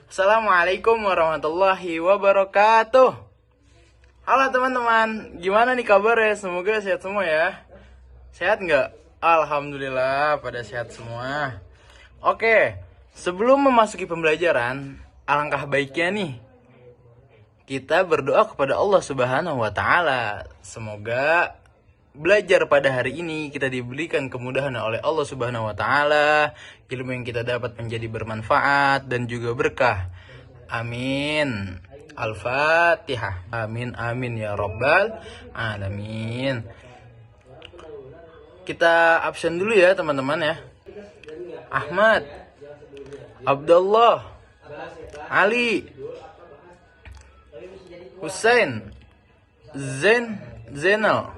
Assalamualaikum warahmatullahi wabarakatuh. Halo teman-teman, gimana nih kabarnya? Semoga sehat semua ya. Sehat nggak? Alhamdulillah pada sehat semua. Oke, sebelum memasuki pembelajaran, alangkah baiknya nih kita berdoa kepada Allah Subhanahu wa Ta'ala. Semoga belajar pada hari ini kita diberikan kemudahan oleh Allah Subhanahu wa Ta'ala, ilmu yang kita dapat menjadi bermanfaat dan juga berkah. Amin. Al-Fatihah. Amin amin ya rabbal alamin. Kita absen dulu ya teman-teman ya. Ahmad, Abdullah, Ali, Hussein, Zainal.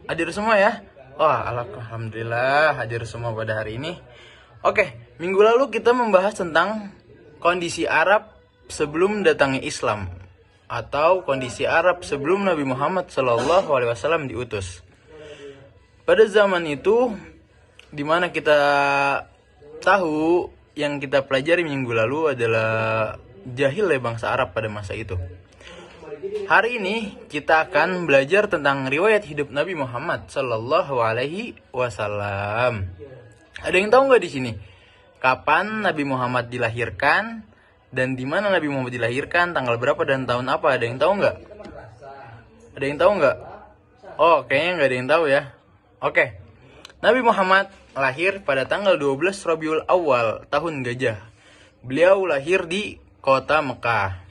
Hadir semua ya? Wah, alhamdulillah hadir semua pada hari ini. Oke, minggu lalu kita membahas tentang kondisi Arab sebelum datangnya Islam, atau kondisi Arab sebelum Nabi Muhammad SAW diutus. Pada zaman itu, dimana kita tahu yang kita pelajari minggu lalu adalah jahil bangsa Arab pada masa itu. Hari ini kita akan belajar tentang riwayat hidup Nabi Muhammad Sallallahu Alaihi Wasallam. Ada yang tahu nggak di sini? Kapan Nabi Muhammad dilahirkan dan di mana Nabi Muhammad dilahirkan, tanggal berapa dan tahun apa? Ada yang tahu nggak? Ada yang tahu nggak? Oh, kayaknya nggak ada yang tahu ya. Oke, Nabi Muhammad lahir pada tanggal 12 Rabiul Awal tahun Gajah. Beliau lahir di kota Mekah.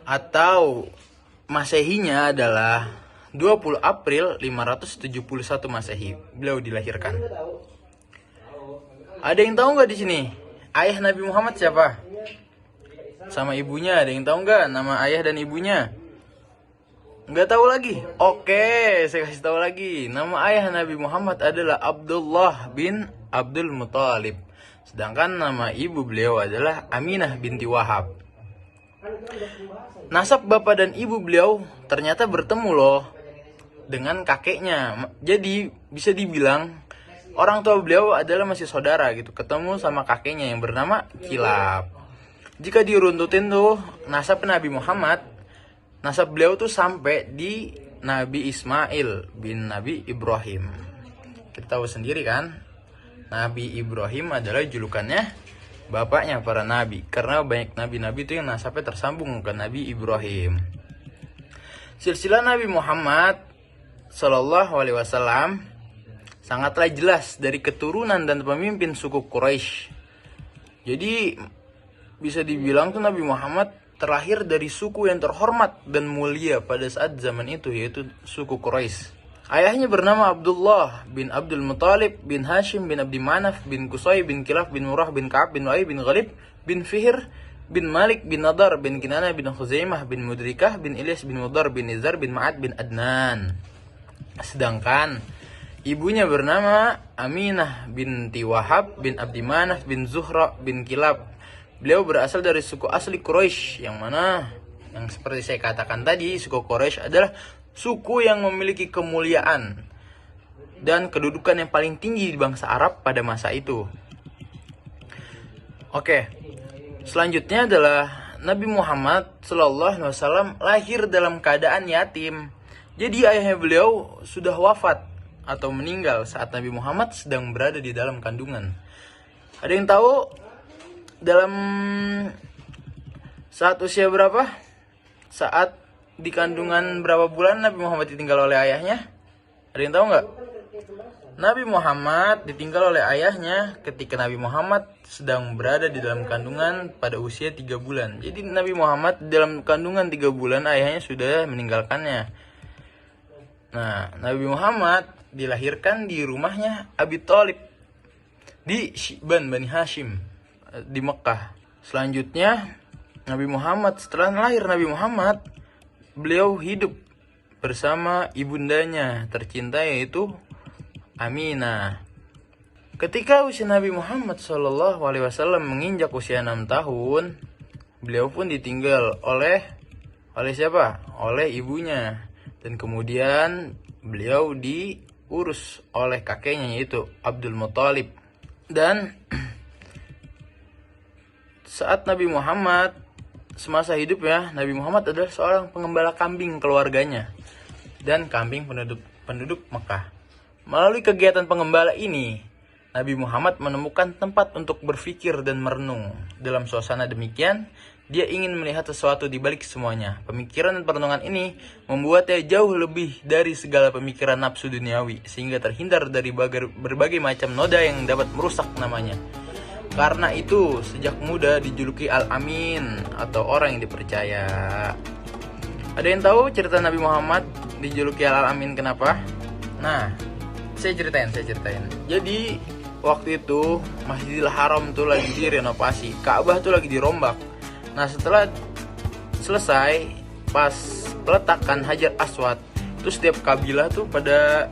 Atau Masehinya adalah 20 April 571 Masehi. Beliau dilahirkan. Ada yang tahu nggak di sini? Ayah Nabi Muhammad siapa? Sama ibunya, ada yang tahu nggak nama ayah dan ibunya? Nggak tahu lagi? Oke, saya kasih tahu lagi. Nama ayah Nabi Muhammad adalah Abdullah bin Abdul Muthalib. Sedangkan nama ibu beliau adalah Aminah binti Wahab. Nasab bapak dan ibu beliau ternyata bertemu loh dengan kakeknya. Jadi bisa dibilang orang tua beliau adalah masih saudara gitu, ketemu sama kakeknya yang bernama Kilab. Jika diruntutin tuh nasab Nabi Muhammad, nasab beliau tuh sampai di Nabi Ismail bin Nabi Ibrahim. Kita tahu sendiri kan, Nabi Ibrahim adalah julukannya bapaknya para nabi, karena banyak nabi-nabi itu yang nasabnya tersambung ke Nabi Ibrahim. Silsilah Nabi Muhammad Sallallahu Alaihi Wasallam sangatlah jelas dari keturunan dan pemimpin suku Quraisy. Jadi bisa dibilang tuh Nabi Muhammad terlahir dari suku yang terhormat dan mulia pada saat zaman itu, yaitu suku Quraisy. Ayahnya bernama Abdullah bin Abdul Muthalib bin Hashim bin Abdi Manaf bin Qusay bin Kilaf bin Murrah bin Ka'ab bin Lu'ay bin Ghalib bin Fihr bin Malik bin Nadar bin Kinana bin Khuzaimah bin Mudrikah bin Ilyas bin Mudar bin Nizar bin Ma'ad bin Adnan. Sedangkan ibunya bernama Aminah binti Wahab bin Abdi Manaf bin Zuhra bin Kilab. Beliau berasal dari suku asli Quraisy, yang mana yang seperti saya katakan tadi, suku Quraisy adalah suku yang memiliki kemuliaan dan kedudukan yang paling tinggi di bangsa Arab pada masa itu. Oke, selanjutnya adalah Nabi Muhammad SAW lahir dalam keadaan yatim. Jadi ayahnya beliau sudah wafat atau meninggal saat Nabi Muhammad sedang berada di dalam kandungan. Ada yang tahu dalam saat usia berapa? Saat di kandungan berapa bulan Nabi Muhammad ditinggal oleh ayahnya? Ada yang tahu nggak? Nabi Muhammad ditinggal oleh ayahnya ketika Nabi Muhammad sedang berada di dalam kandungan pada usia 3 bulan. Jadi Nabi Muhammad dalam kandungan 3 bulan ayahnya sudah meninggalkannya. Nah, Nabi Muhammad dilahirkan di rumahnya Abi Thalib di Syiban Bani Hashim di Mekah. Selanjutnya setelah lahir Nabi Muhammad, beliau hidup bersama ibundanya tercinta yaitu Aminah. Ketika usia Nabi Muhammad SAW menginjak usia 6 tahun, beliau pun ditinggal oleh siapa? Oleh ibunya. Dan kemudian beliau diurus oleh kakeknya yaitu Abdul Muthalib. Dan saat Nabi Muhammad semasa hidup ya, Nabi Muhammad adalah seorang pengembala kambing keluarganya dan kambing penduduk Mekah. Melalui kegiatan pengembala ini, Nabi Muhammad menemukan tempat untuk berpikir dan merenung. Dalam suasana demikian, dia ingin melihat sesuatu di balik semuanya. Pemikiran dan perenungan ini membuatnya jauh lebih dari segala pemikiran nafsu duniawi, sehingga terhindar dari berbagai macam noda yang dapat merusak namanya. Karena itu, sejak muda dijuluki Al-Amin atau orang yang dipercaya. Ada yang tahu cerita Nabi Muhammad dijuluki Al-Amin kenapa? Nah, saya ceritain. Jadi, waktu itu Masjidil Haram tuh lagi direnovasi, Ka'bah tuh lagi dirombak. Nah, setelah selesai, pas peletakan Hajar Aswad, itu setiap kabilah tuh pada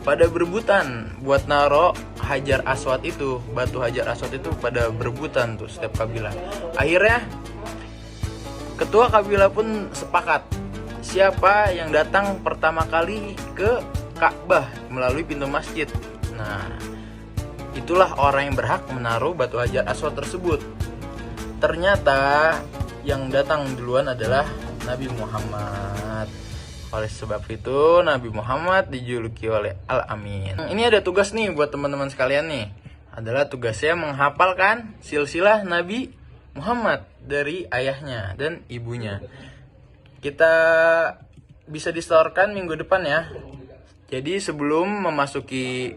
berebutan buat naro Hajar Aswad itu, batu Hajar Aswad itu pada berebutan tuh setiap kabilah. Akhirnya ketua kabilah pun sepakat siapa yang datang pertama kali ke Ka'bah melalui pintu masjid. Nah, itulah orang yang berhak menaruh batu Hajar Aswad tersebut. Ternyata yang datang duluan adalah Nabi Muhammad. Oleh sebab itu Nabi Muhammad dijuluki oleh Al-Amin. Ini ada tugas nih buat teman-teman sekalian nih. Adalah tugasnya menghafalkan silsilah Nabi Muhammad dari ayahnya dan ibunya. Kita bisa disetorkan minggu depan ya. Jadi sebelum memasuki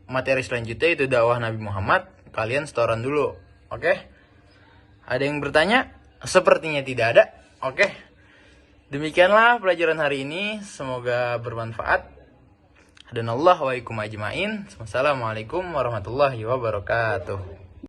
materi selanjutnya itu dakwah Nabi Muhammad, kalian setoran dulu. Oke? Ada yang bertanya? Sepertinya tidak ada. Oke. Demikianlah pelajaran hari ini. Semoga bermanfaat. Hadanallahu wa ikum ajmain. Wassalamualaikum warahmatullahi wabarakatuh.